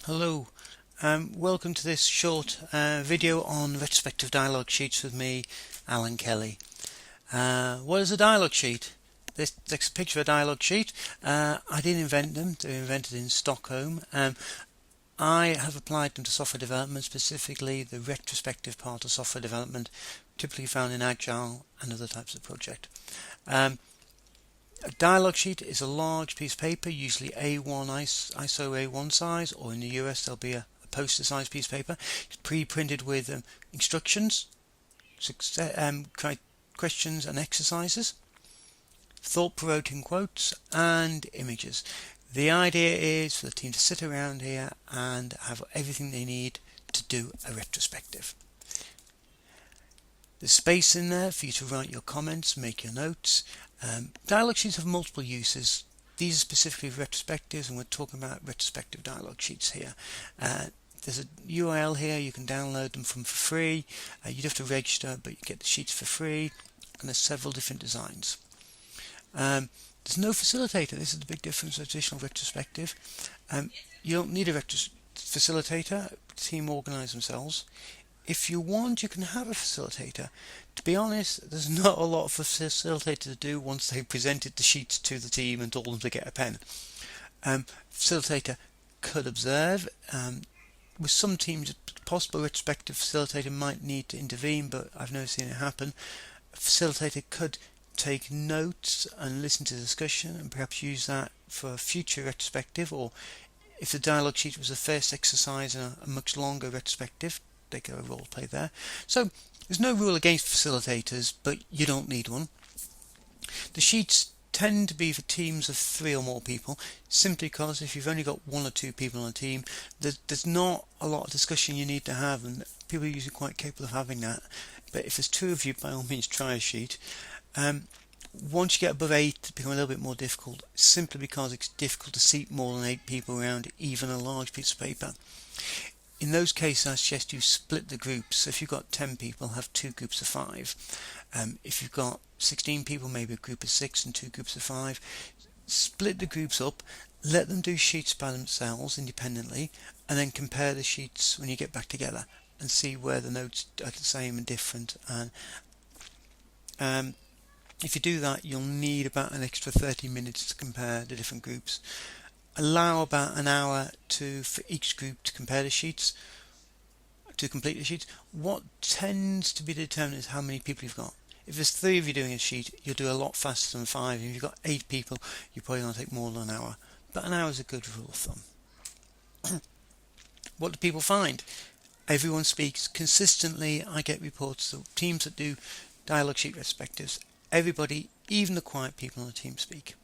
Hello, welcome to this short video on retrospective dialogue sheets with me, Alan Kelly. What is a dialogue sheet? This is a picture of a dialogue sheet. I didn't invent them, they were invented in Stockholm. I have applied them to software development, specifically the retrospective part of software development, typically found in Agile and other types of project. A dialogue sheet is a large piece of paper, usually ISO A1 size, or in the US there'll be a poster size piece of paper. It's pre-printed with instructions, questions and exercises, thought-provoking quotes and images. The idea is for the team to sit around here and have everything they need to do a retrospective. There's space in there for you to write your comments, make your notes. Dialogue sheets have multiple uses. These are specifically retrospectives, and we're talking about retrospective dialogue sheets here. There's a URL here, you can download them for free. You'd have to register, but you get the sheets for free, and there's several different designs. There's no facilitator. This is the big difference with traditional retrospective. You don't need a facilitator. The team organise themselves. If you want, you can have a facilitator. To be honest, there's not a lot for a facilitator to do once they've presented the sheets to the team and told them to get a pen. Facilitator could observe. With some teams, a possible retrospective facilitator might need to intervene, but I've never seen it happen. A facilitator could take notes and listen to the discussion and perhaps use that for a future retrospective, or if the dialogue sheet was the first exercise in a much longer retrospective, they get a role play there. So there's no rule against facilitators, but you don't need one. The sheets tend to be for teams of 3 or more people, simply because if you've only got 1 or 2 people on a team, there's not a lot of discussion you need to have, and people are usually quite capable of having that. But if there's 2 of you, by all means try a sheet. Once you get above 8, it becomes a little bit more difficult, simply because it's difficult to seat more than 8 people around even a large piece of paper. In those cases, I suggest you split the groups. So if you've got 10 people, have 2 groups of 5. If you've got 16 people, maybe a group of 6 and 2 groups of 5. Split the groups up, let them do sheets by themselves independently, and then compare the sheets when you get back together and see where the notes are the same and different. And if you do that, you'll need about an extra 30 minutes to compare the different groups. Allow about an hour for each group to compare the sheets, to complete the sheets. What tends to be determined is how many people you've got. If there's 3 of you doing a sheet, you'll do a lot faster than 5. If you've got 8 people, you're probably going to take more than an hour. But an hour is a good rule of thumb. What do people find? Everyone speaks consistently. I get reports of teams that do dialogue sheet retrospectives. Everybody, even the quiet people on the team, speak.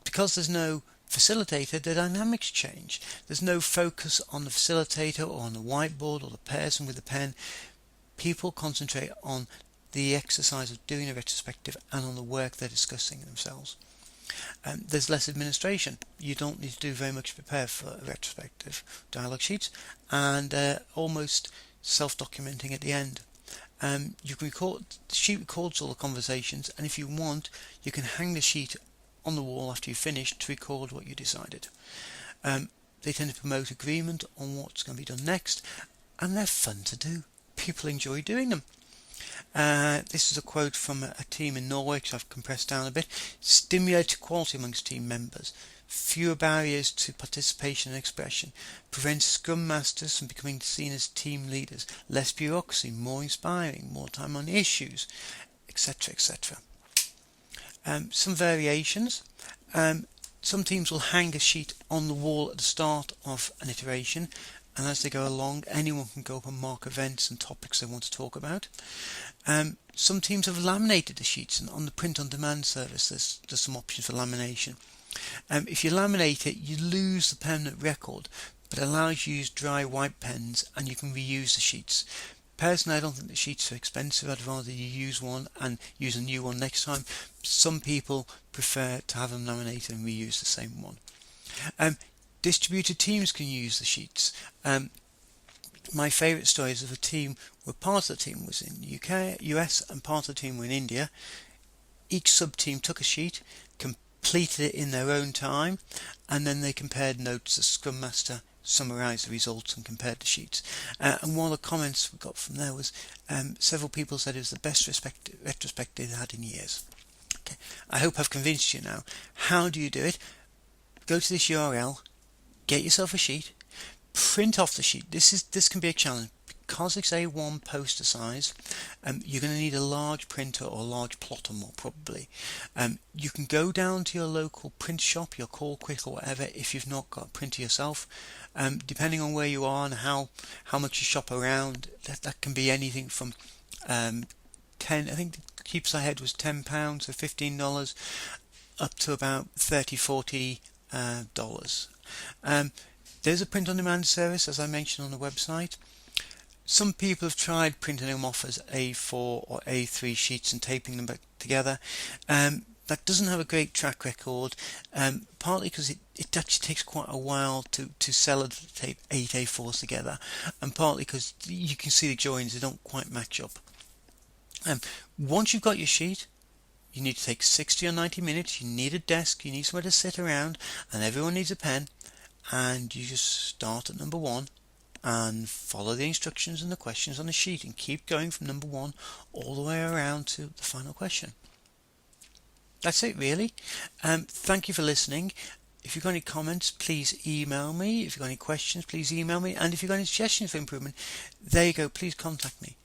Because there's no facilitator, the dynamics change. There's no focus on the facilitator or on the whiteboard or the person with the pen. People concentrate on the exercise of doing a retrospective and on the work they're discussing themselves. There's less administration. You don't need to do very much to prepare for a retrospective dialogue sheets, and almost self-documenting at the end. You can record, the sheet records all the conversations, and if you want, you can hang the sheet on the wall after you finish to record what you decided. They tend to promote agreement on what's going to be done next, and they're fun to do. People enjoy doing them. This is a quote from a team in Norway, which I've compressed down a bit. Stimulate equality amongst team members. Fewer barriers to participation and expression. Prevents scrum masters from becoming seen as team leaders. Less bureaucracy, more inspiring, more time on issues, etc., etc. Some variations. Some teams will hang a sheet on the wall at the start of an iteration, and as they go along, anyone can go up and mark events and topics they want to talk about. Some teams have laminated the sheets, and on the print-on-demand service there's some options for lamination. If you laminate it, you lose the permanent record, but it allows you to use dry white pens and you can reuse the sheets. Personally, I don't think the sheets are expensive. I'd rather you use one and use a new one next time. Some people prefer to have them laminated and reuse the same one. Distributed teams can use the sheets. My favourite story is of a team where part of the team was in the UK, US, and part of the team were in India. Each sub-team took a sheet, completed it in their own time, and then they compared notes. The Scrum Master summarised the results and compared the sheets. And one of the comments we got from there was several people said it was the best retrospective they had in years. Okay. I hope I've convinced you now. How do you do it? Go to this URL, get yourself a sheet, print off the sheet. This can be a challenge because it's A1 poster size. You're going to need a large printer or a large plotter more probably. You can go down to your local print shop, your Call Quick or whatever, if you've not got a printer yourself. Depending on where you are and how much you shop around, that can be anything from 10. I think the Keeps Ahead was £10 or $15, up to about $30-40 dollars. There's a print on demand service, as I mentioned, on the website. Some people have tried printing them off as A4 or A3 sheets and taping them back together. That doesn't have a great track record, partly because it actually takes quite a while to tape 8 A4s together, and partly because you can see the joins, they don't quite match up. Once you've got your sheet, you need to take 60 or 90 minutes, you need a desk, you need somewhere to sit around, and everyone needs a pen, and you just start at number 1 and follow the instructions and the questions on the sheet and keep going from number 1 all the way around to the final question. That's it really. Thank you for listening. If you've got any comments, please email me. If you've got any questions, please email me. And if you've got any suggestions for improvement, there you go, please contact me.